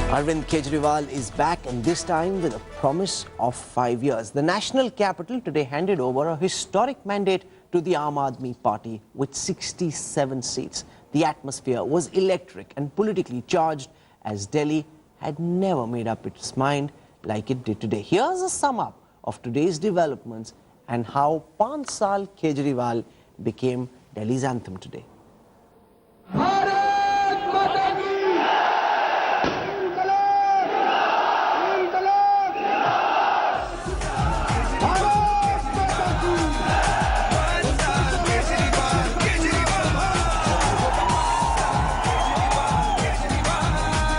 Arvind Kejriwal is back, and this time with a promise of 5 years. The national capital today handed over a historic mandate to the Aam Aadmi Party with 67 seats. The atmosphere was electric and politically charged as Delhi had never made up its mind like it did today. Here's a sum up of today's developments and how 5 Saal Kejriwal became Delhi's anthem today.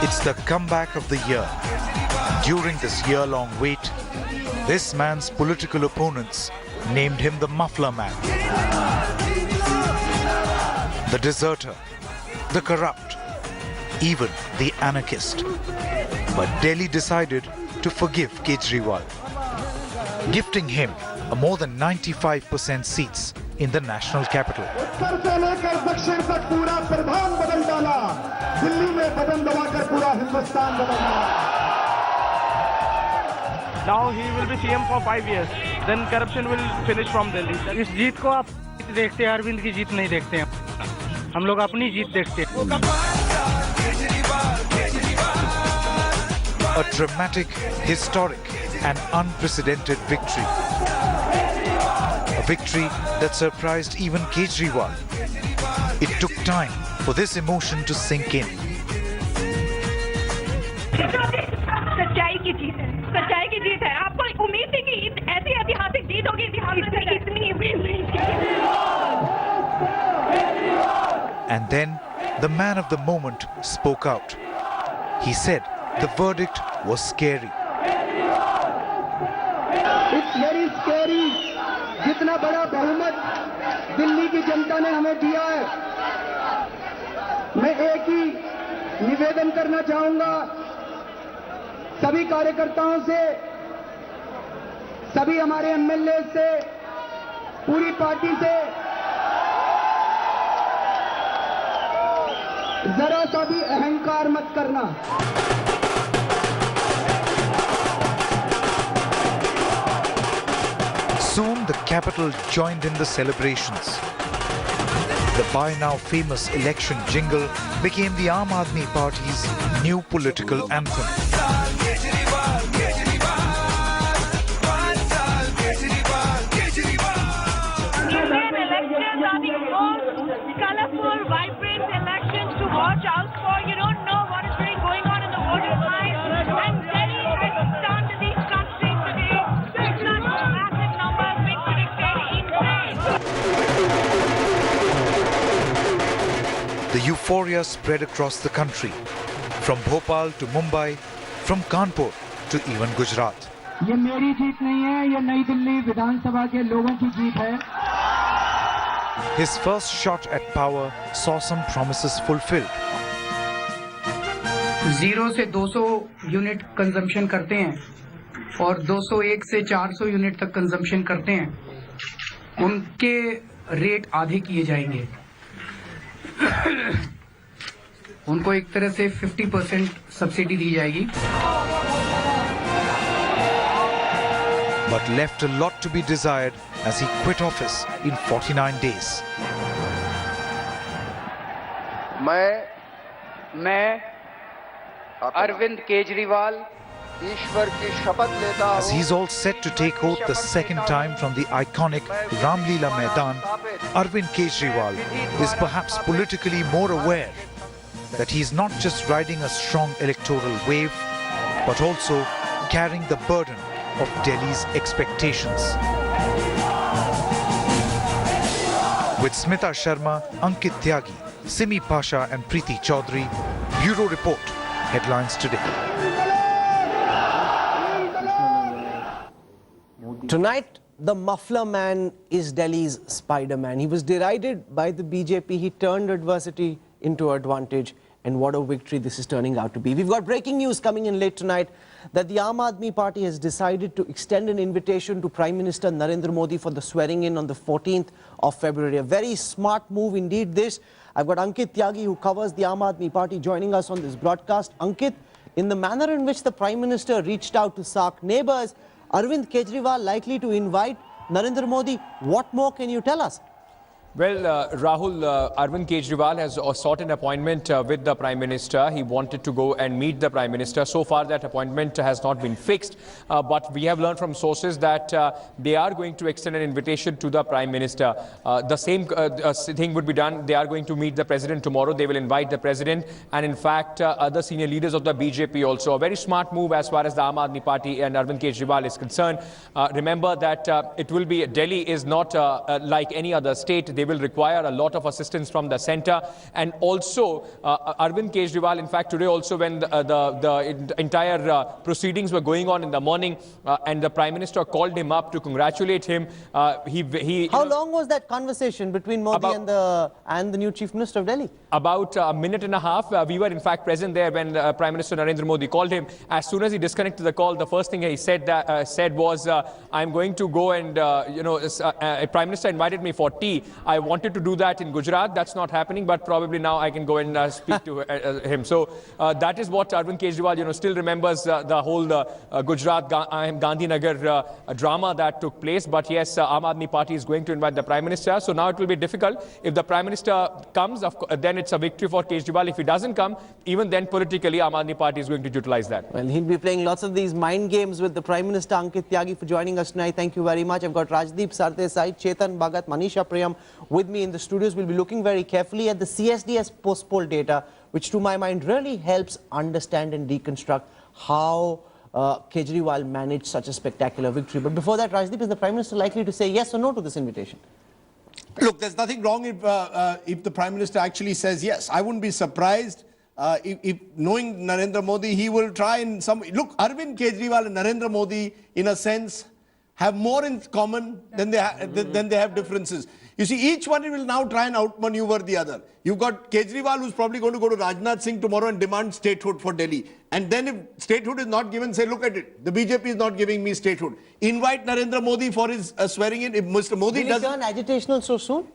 It's the comeback of the year. During this year-long wait, this man's political opponents named him the Muffler Man, the deserter, the corrupt, even the anarchist. But Delhi decided to forgive Kejriwal, gifting him a more than 95% seats in the national capital. Now he will be CM for 5 years. Then corruption will finish from Delhi. इस जीत को आप देखते हैं, अरविंद की जीत नहीं देखते हैं. हम लोग अपनी जीत देखते हैं. A dramatic, historic and unprecedented victory. A victory that surprised even Kejriwal. It took time for this emotion to sink in. सच्चाई की जीत है, सच्चाई की जीत है. आपको उम्मीद थी कि ऐसी ऐतिहासिक जीत होगी इतिहास में इतनी And then the man of the moment spoke out. He said the verdict was scary. It's very scary. जितना बड़ा बहुमत दिल्ली की जनता ने हमें दिया है, मैं एक ही निवेदन करना चाहूंगा सभी कार्यकर्ताओं से, सभी हमारे एमएलए से, पूरी पार्टी से, जरा सा भी अहंकार मत करना. Soon the capital joined in the celebrations. The by now famous election jingle became the Aam Aadmi Party's new political anthem. Indian elections are the most colorful, vibrant elections to watch out for. You don't know what is really going on in the voters' minds. And Delhi has stunned the country today. Such massive numbers being predicted insane. The euphoria spread across the country, from Bhopal to Mumbai, from Kanpur to even Gujarat. ये मेरी जीत नहीं है, ये नई दिल्ली विधानसभा के लोगों की जीत है. His first shot at power saw some promises fulfilled. 0 से 200 यूनिट कंजम्पशन करते हैं और 201 से 400 यूनिट तक कंजम्पशन करते हैं. उनके रेट आधे किए जाएंगे. उनको एक तरह से 50% सब्सिडी दी जाएगी. But left a lot to be desired as he quit office in 49 days. मैं अरविंद केजरीवाल ईश्वर की शपथ लेता हूं. As he's all set to take oath the second time from the iconic Ramlila Maidan, Arvind Kejriwal is perhaps politically more aware that he's not just riding a strong electoral wave, but also carrying the burden of Delhi's expectations. With Smita Sharma, Ankit Tyagi, Simi Pasha and Preeti Chaudhary, Bureau Report, Headlines Today. Tonight, the Muffler Man is Delhi's Spider-Man. He was derided by the BJP. He turned adversity into advantage. And what a victory this is turning out to be. We've got breaking news coming in late tonight that the Aam Aadmi Party has decided to extend an invitation to Prime Minister Narendra Modi for the swearing in on the 14th of February. A very smart move indeed this. I've got Ankit Tyagi, who covers the Aam Aadmi Party, joining us on this broadcast. Ankit, in the manner in which the Prime Minister reached out to SAARC neighbours, Arvind Kejriwal likely to invite Narendra Modi. What more can you tell us? Well, Rahul, Arvind Kejriwal has sought an appointment with the Prime Minister. He wanted to go and meet the Prime Minister. So far, that appointment has not been fixed. But we have learned from sources that they are going to extend an invitation to the Prime Minister. The same thing would be done. They are going to meet the President tomorrow. They will invite the President and, in fact, other senior leaders of the BJP also. A very smart move as far as the Aam Aadmi Party and Arvind Kejriwal is concerned. Remember that it will be, Delhi is not like any other state. They will require a lot of assistance from the centre. And also, Arvind Kejriwal, in fact, today also when the entire proceedings were going on in the morning and the Prime Minister called him up to congratulate him. How long was that conversation between Modi and the new Chief Minister of Delhi? About a minute and a half. We were, in fact, present there when Prime Minister Narendra Modi called him. As soon as he disconnected the call, the first thing he said was, I'm going to go and, Prime Minister invited me for tea. I wanted to do that in Gujarat. That's not happening, but probably now I can go and speak to him. So that is what Arvind Kejriwal, still remembers the whole Gujarat Gandhinagar drama that took place. But yes, Aam Aadmi Party is going to invite the Prime Minister. So now it will be difficult. If the Prime Minister comes, then it's a victory for Kejriwal. If he doesn't come, even then politically, Aam Aadmi Party is going to utilize that. Well, he'll be playing lots of these mind games with the Prime Minister. Ankit Tyagi for joining us tonight. Thank you very much. I've got Rajdeep Sardesai, Chetan Bhagat, Manisha Priyam with me in the studios. We'll be looking very carefully at the CSDS post-poll data, which to my mind really helps understand and deconstruct how Kejriwal managed such a spectacular victory. But before that, Rajdeep, is the Prime Minister likely to say yes or no to this invitation? Look, there's nothing wrong if the Prime Minister actually says yes. I wouldn't be surprised if knowing Narendra Modi, he will try in some... Look, Arvind Kejriwal and Narendra Modi, in a sense, have more in common than they have differences. You see, each one will now try and outmaneuver the other. You've got Kejriwal, who's probably going to go to Rajnath Singh tomorrow and demand statehood for Delhi. And then if statehood is not given, say, look at it, the BJP is not giving me statehood. Invite Narendra Modi for his swearing in. If Mr. Modi doesn't... Will he turn agitational so soon?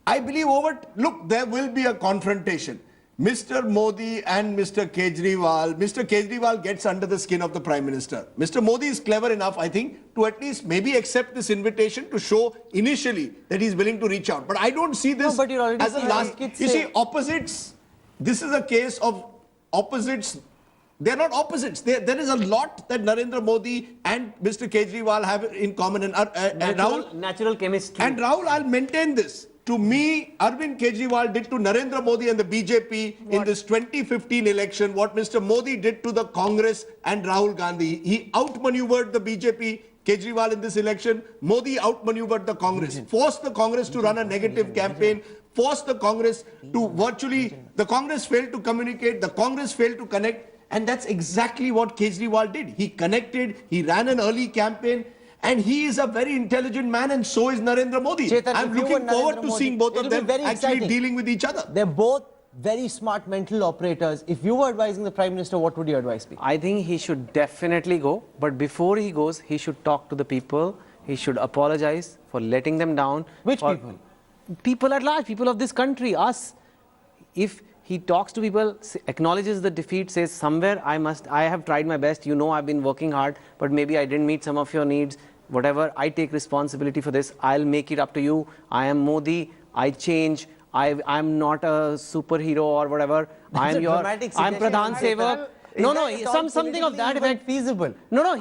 I believe look, there will be a confrontation. Mr. Modi and Mr. Kejriwal gets under the skin of the Prime Minister. Mr. Modi is clever enough, I think, to at least maybe accept this invitation to show initially that he's willing to reach out. But I don't see this as a last... You see, opposites, this is a case of opposites. They're not opposites. There is a lot that Narendra Modi and Mr. Kejriwal have in common. And Rahul, natural chemistry. And Rahul, I'll maintain this. To me, Arvind Kejriwal did to Narendra Modi and the BJP in this 2015 election what Mr. Modi did to the Congress and Rahul Gandhi. He outmaneuvered the BJP, Kejriwal in this election. Modi outmaneuvered the Congress, forced the Congress to run a negative campaign, forced the Congress to the Congress failed to communicate, the Congress failed to connect. And that's exactly what Kejriwal did. He connected, he ran an early campaign. And he is a very intelligent man, and so is Narendra Modi. Chetan, I'm looking forward to seeing both of them actually dealing with each other. They're both very smart mental operators. If you were advising the Prime Minister, what would your advice be? I think he should definitely go. But before he goes, he should talk to the people. He should apologize for letting them down. Which people? People at large, people of this country, us. If he talks to people, acknowledges the defeat, says somewhere I have tried my best, I've been working hard, but maybe I didn't meet some of your needs. Whatever, I take responsibility for this. I'll make it up to you. I am Modi. I change. I'm not a superhero or whatever. I'm Pradhan Sevak. Something of that effect. Feasible.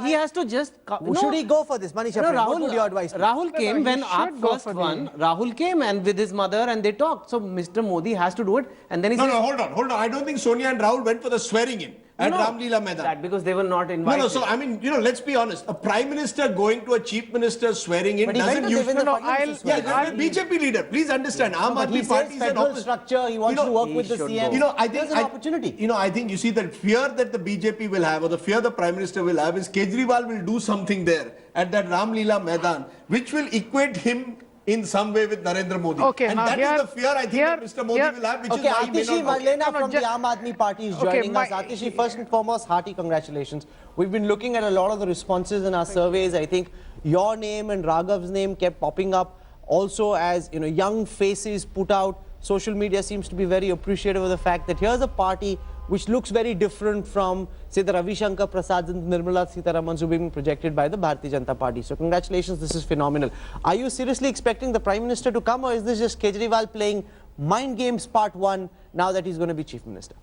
He has to just... Should he go for this? Manisha, what would your advice be? Rahul came when AAP first won. Rahul came and with his mother and they talked. So Mr. Modi has to do it. And then he says... hold on. I don't think Sonia and Rahul went for the swearing in at Ramlila Maidan. That because they were not invited. So I mean, let's be honest. A Prime Minister going to a Chief Minister swearing in doesn't use... BJP leader, please understand. Aam Aadmi Party is an structure. He wants to work with the CM. I think there's an opportunity. I think you see the fear that the BJP will have, or the fear the Prime Minister will have, is Kejriwal will do something there at that Ramlila Maidan, which will equate him in some way with Narendra Modi. And that is the fear I think that Mr. Modi will have, which is why he may Atishi not Marlena from the Aam Aadmi Party is joining us. Atishi, first and foremost, hearty congratulations. We've been looking at a lot of the responses in our surveys. I think your name and Raghav's name kept popping up. Also, as young faces put out, social media seems to be very appreciative of the fact that here's a party which looks very different from, say, the Ravi Shankar Prasads and Nirmala Sitaraman's who are being projected by the Bharatiya Janata Party. So congratulations, this is phenomenal. Are you seriously expecting the Prime Minister to come, or is this just Kejriwal playing mind games part 1 now that he's going to be Chief Minister?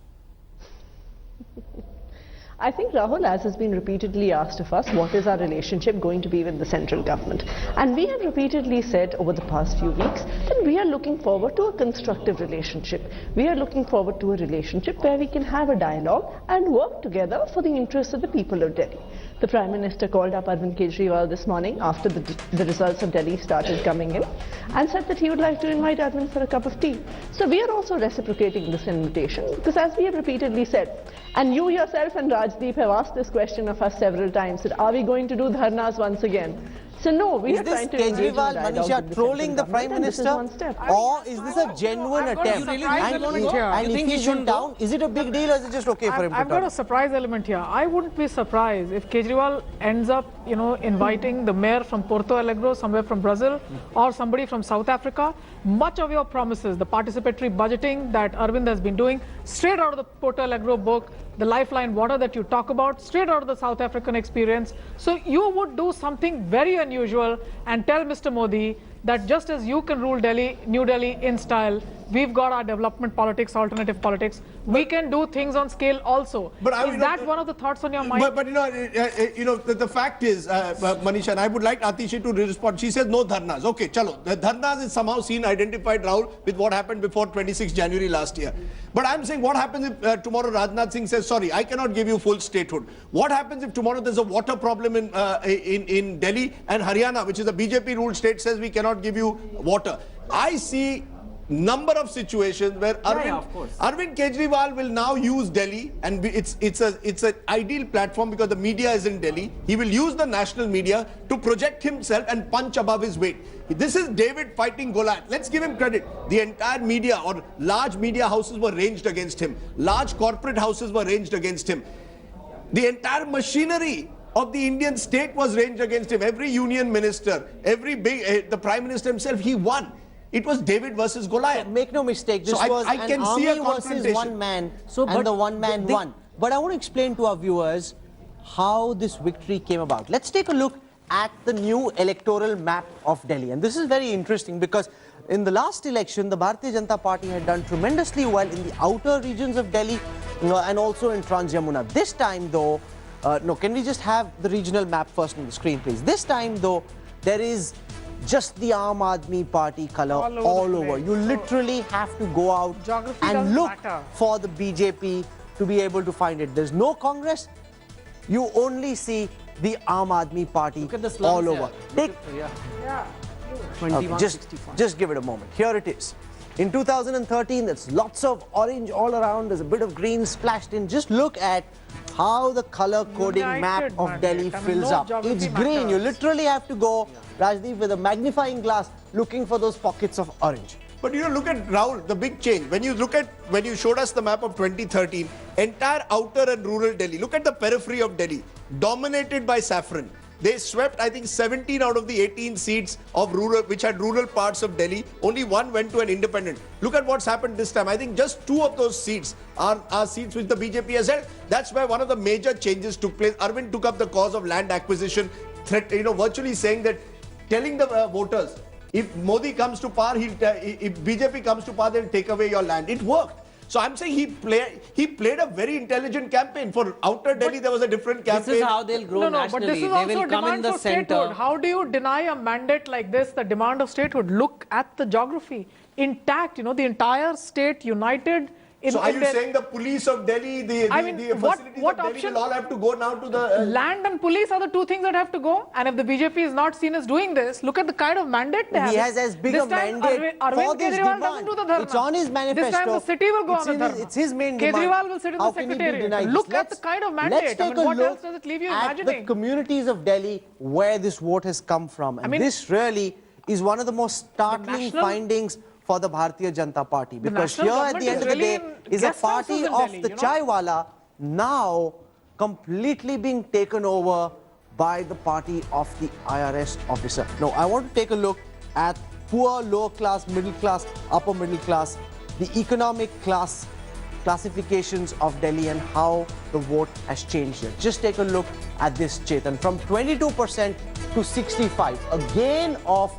I think, Rahul, as has been repeatedly asked of us, what is our relationship going to be with the central government? And we have repeatedly said over the past few weeks that we are looking forward to a constructive relationship. We are looking forward to a relationship where we can have a dialogue and work together for the interests of the people of Delhi. The Prime Minister called up Arvind Kejriwal this morning after the results of Delhi started coming in and said that he would like to invite Arvind for a cup of tea. So we are also reciprocating this invitation, because as we have repeatedly said, and you yourself and Rajdeep have asked this question of us several times, that are we going to do dharnas once again? So no, we are trying to engage in dialogue with Manisha trolling the Prime Minister, or is this a genuine attempt? And if he's in town, is it a big deal, or is it just okay for him to I've got a surprise element here. I wouldn't be surprised if Kejriwal ends up, inviting the mayor from Porto Alegre, somewhere from Brazil, or somebody from South Africa. Much of your promises, the participatory budgeting that Arvind has been doing, straight out of the Porto Alegre book, the lifeline water that you talk about, straight out of the South African experience. So you would do something very unusual and tell Mr. Modi that just as you can rule Delhi, New Delhi in style, we've got our development politics, alternative politics. We can do things on scale also. But is that one of the thoughts on your mind? But the fact is, Manisha, and I would like Atishi to respond. She says no dharnas. Okay, chalo. The dharnas is somehow seen, identified, Rahul, with what happened before 26 January last year. But I'm saying, what happens if tomorrow Rajnath Singh says, sorry, I cannot give you full statehood? What happens if tomorrow there's a water problem in Delhi, and Haryana, which is a BJP-ruled state, says we cannot give you water? I see number of situations where Arvind Kejriwal will now use Delhi, and it's an ideal platform because the media is in Delhi. He will use the national media to project himself and punch above his weight. This is David fighting Goliath. Let's give him credit. The entire media, or large media houses, were ranged against him. Large corporate houses were ranged against him. The entire machinery of the Indian state was ranged against him. Every union minister, the Prime Minister himself, he won. It was David versus Goliath. Make no mistake, this was an army versus one man, and the one man won. But I want to explain to our viewers how this victory came about. Let's take a look at the new electoral map of Delhi. And this is very interesting because in the last election, the Bharatiya Janata Party had done tremendously well in the outer regions of Delhi, and also in Trans Yamuna. This time though, can we just have the regional map first on the screen, please? This time though, there is just the Aam Aadmi Party color all over. You literally have to go out and look for the BJP to be able to find it. There's no Congress. You only see the Aam Aadmi Party all over. Just give it a moment. Here it is. In 2013, there's lots of orange all around. There's a bit of green splashed in. Just look at how the color coding map of Delhi fills up. It's green. You literally have to go, Rajdeep, with a magnifying glass looking for those pockets of orange. But look at Rahul, the big change. When you showed us the map of 2013, entire outer and rural Delhi, look at the periphery of Delhi, dominated by saffron. They swept, I think, 17 out of the 18 seats of rural, which had rural parts of Delhi. Only one went to an independent. Look at what's happened this time. I think just 2 of those seats are seats which the BJP has held. That's where one of the major changes took place. Arvind took up the cause of land acquisition, virtually saying that, telling the voters, if Modi comes to power, if BJP comes to power, they'll take away your land. It worked. So I'm saying he played a very intelligent campaign. For outer Delhi, there was a different campaign. This is how they'll grow nationally. But this is also a demand for statehood. How do you deny a mandate like this, the demand of statehood? Look at the geography. Intact, the entire state united. So are you saying the police of Delhi, the facilities of Delhi will all have to go now to the... Land and police are the 2 things that have to go. And if the BJP is not seen as doing this, look at the kind of mandate they have. He has as big a mandate for this demand. It's on his manifesto. This time the city will go on the dharna. It's his main demand. Kejriwal will sit in the secretariat. Look at the kind of mandate. Let's take a what look else does it leave you at imagining? the communities of Delhi where this vote has come from. And this really is one of the most startling findings for the Bharatiya Janata Party, because here at the end of the day is a party of the chaiwala now completely being taken over by the party of the IRS officer. Now I want to take a look at poor, lower class, middle class, upper middle class, the economic class classifications of Delhi and how the vote has changed here. Just take a look at this, Chetan. From 22% to 65, a gain of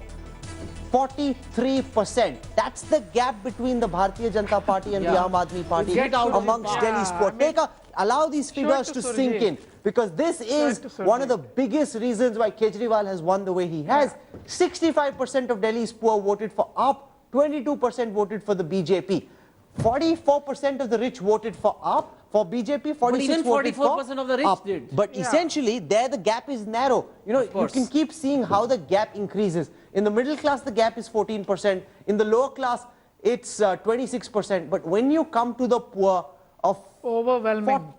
43%. That's the gap between the Bharatiya Janata Party and the Aam Aadmi Party amongst Delhi's poor. Allow these figures to sink in, because this is one of the biggest reasons why Kejriwal has won the way he has. 65% of Delhi's poor voted for AAP, 22% voted for the BJP. 44% of the rich voted for AAP, for BJP, 46% voted for 44% of the rich AAP. did. But essentially, there the gap is narrow. You know, you can keep seeing how the gap increases. In the middle class, the gap is 14%. In the lower class, it's 26%. But when you come to the poor, of overwhelming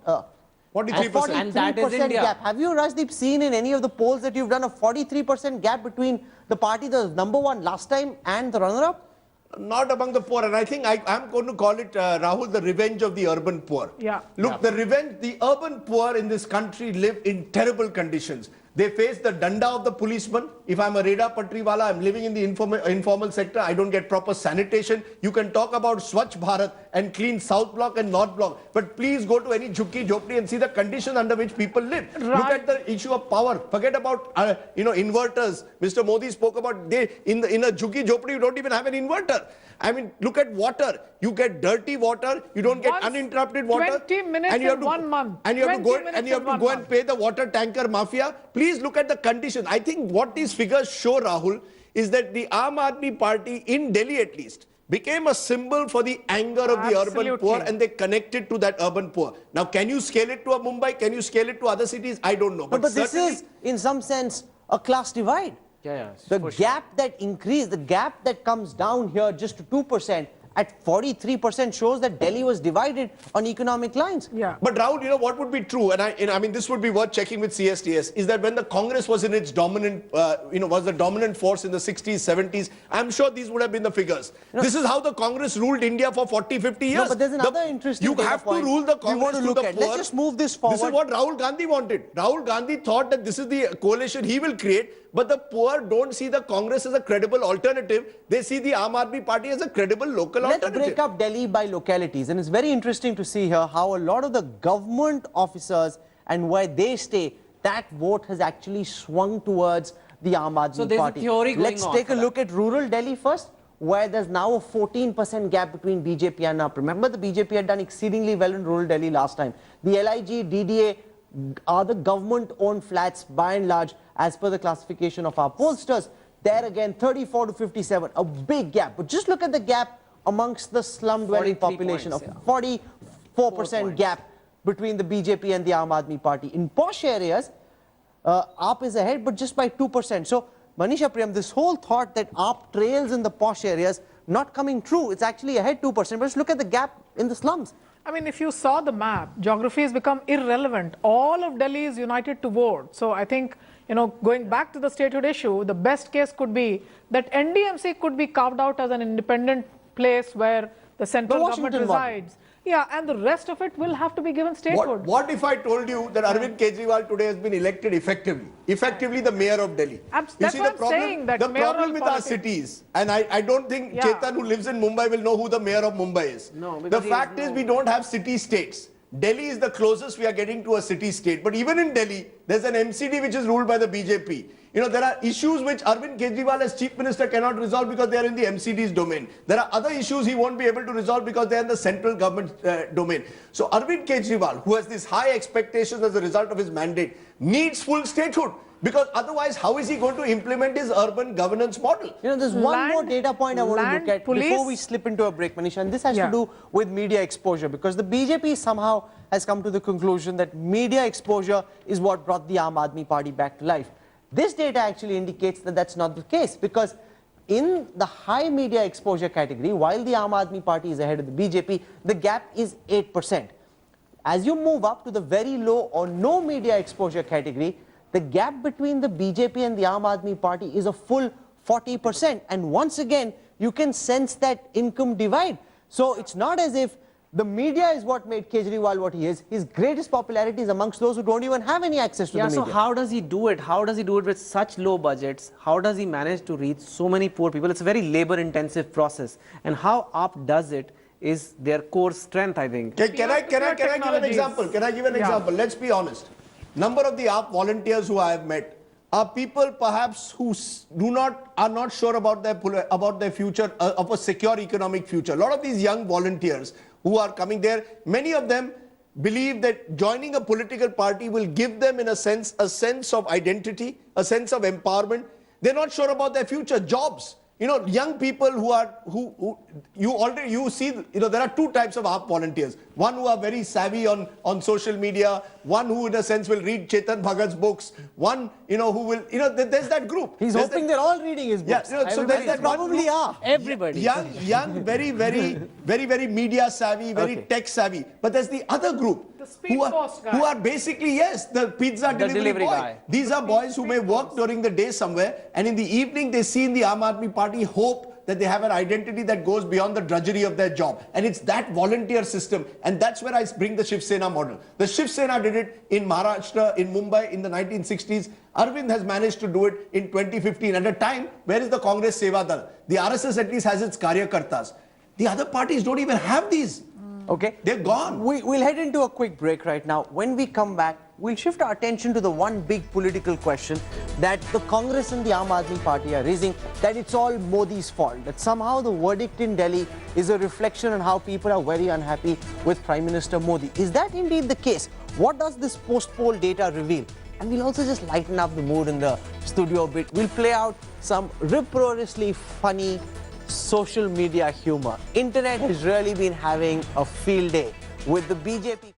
43%. And that is India. Gap. Have you, Rajdeep, seen in any of the polls that you've done a 43% gap between the party that was #1 last time and the runner-up? Not among the poor, and I think I'm going to call it, Rahul, the revenge of the urban poor. Yeah. Look, the urban poor in this country live in terrible conditions. They face the danda of the policeman. If I'm a Reda Patriwala, I'm living in the informal sector, I don't get proper sanitation. You can talk about Swachh Bharat and clean South Block and North Block, but please go to any jhukki jhopdi and see the conditions under which people live. Right. Look at the issue of power. Forget about inverters. Mr. Modi spoke about in a jhukki jhopdi you don't even have an inverter. I mean, look at water. You get dirty water. You don't get uninterrupted water. 20 minutes and you have in 1 month. And you have to go and pay the water tanker mafia. Please look at the conditions. I think what these figures show, Rahul, is that the Aam Aadmi Party, in Delhi at least, became a symbol for the anger of the urban poor, and they connected to that urban poor. Now, can you scale it to a Mumbai? Can you scale it to other cities? I don't know. But this is, in some sense, a class divide. The gap that increased, the gap that comes down here just to 2% at 43% shows that Delhi was divided on economic lines. But Rahul, you know what would be true, and I mean this would be worth checking with CSTS, is that when the Congress was in its dominant, was the dominant force in the 60s, 70s, I'm sure these would have been the figures. This is how the Congress ruled India for 40, 50 years. No, but there's another interesting You have to rule the Congress to the poor. Let's just move this forward. This is what Rahul Gandhi wanted. Rahul Gandhi thought that this is the coalition he will create. But the poor don't see the Congress as a credible alternative. They see the Aam Aadmi Party as a credible local alternative. Let's break up Delhi by localities. And it's very interesting to see here how a lot of the government officers and where they stay, that vote has actually swung towards the Aam Aadmi Party. A theory going Let's take a look at rural Delhi first, where there's now a 14% gap between BJP and AAP. Remember, the BJP had done exceedingly well in rural Delhi last time. The LIG, DDA are the government-owned flats by and large, as per the classification of our pollsters. There again, 34 to 57, a big gap. But just look at the gap amongst the slum-dwelling population of 44% gap between the BJP and the Aam Aadmi Party. In posh areas, AAP is ahead, but just by 2%. So, Manisha Priyam, this whole thought that AAP trails in the posh areas, not coming true. It's actually ahead 2%. But just look at the gap in the slums. I mean, if you saw the map, geography has become irrelevant. All of Delhi is united to vote. So I think, going back to the statehood issue, the best case could be that NDMC could be carved out as an independent place where the central government resides. Yeah, and the rest of it will have to be given statehood. What if I told you that Arvind Kejriwal today has been elected effectively the mayor of Delhi? That's what I'm saying. That the problem with our cities, and I don't think Chetan, who lives in Mumbai, will know who the mayor of Mumbai is. No, the fact is we don't have city-states. Delhi is the closest we are getting to a city-state. But even in Delhi, there's an MCD which is ruled by the BJP. There are issues which Arvind Kejriwal as Chief Minister cannot resolve because they are in the MCD's domain. There are other issues he won't be able to resolve because they are in the central government domain. So Arvind Kejriwal, who has these high expectations as a result of his mandate, needs full statehood. Because otherwise, how is he going to implement his urban governance model? There's one more data point I want to look at before we slip into a break, Manisha, and this has to do with media exposure, because the BJP somehow has come to the conclusion that media exposure is what brought the Aam Aadmi Party back to life. This data actually indicates that that's not the case, because in the high media exposure category, while the Aam Aadmi Party is ahead of the BJP, the gap is 8%. As you move up to the very low or no media exposure category, the gap between the BJP and the Aam Aadmi Party is a full 40%. And once again, you can sense that income divide. So it's not as if the media is what made Kejriwal what he is. His greatest popularity is amongst those who don't even have any access to the media. So how does he do it? How does he do it with such low budgets? How does he manage to reach so many poor people? It's a very labor-intensive process. And how AAP does it is their core strength, I think. Can I give an example? Can I give an example? Let's be honest. Number of the AAP volunteers who I have met are people perhaps who are not sure about their future, of a secure economic future. A lot of these young volunteers who are coming there, many of them believe that joining a political party will give them, in a sense of identity, a sense of empowerment. They're not sure about their future jobs. You know, young people you see, you know, there are two types of AAP volunteers. One who are very savvy on social media, one who in a sense will read Chetan Bhagat's books, one, you know, who will, you know, there's that group. He's hoping they're all reading his books. Yeah, you know, so there's that probably are. Everybody. Young, very media savvy, very tech savvy. But there's the other group who are basically, yes, the pizza delivery boy. Guy. These are boys who may work during the day somewhere, and in the evening they see in the Aam Aadmi Party hope that they have an identity that goes beyond the drudgery of their job. And it's that volunteer system. And that's where I bring the Shiv Sena model. The Shiv Sena did it in Maharashtra, in Mumbai in the 1960s. Arvind has managed to do it in 2015. At a time, where is the Congress Seva Dal? The RSS at least has its Karyakartas. The other parties don't even have these. Okay. They're gone. We'll head into a quick break right now. When we come back, we'll shift our attention to the one big political question that the Congress and the Aam Aadmi Party are raising, that it's all Modi's fault, that somehow the verdict in Delhi is a reflection on how people are very unhappy with Prime Minister Modi. Is that indeed the case? What does this post-poll data reveal? And we'll also just lighten up the mood in the studio a bit. We'll play out some rip-roariously funny social media humor. Internet has really been having a field day with the BJP.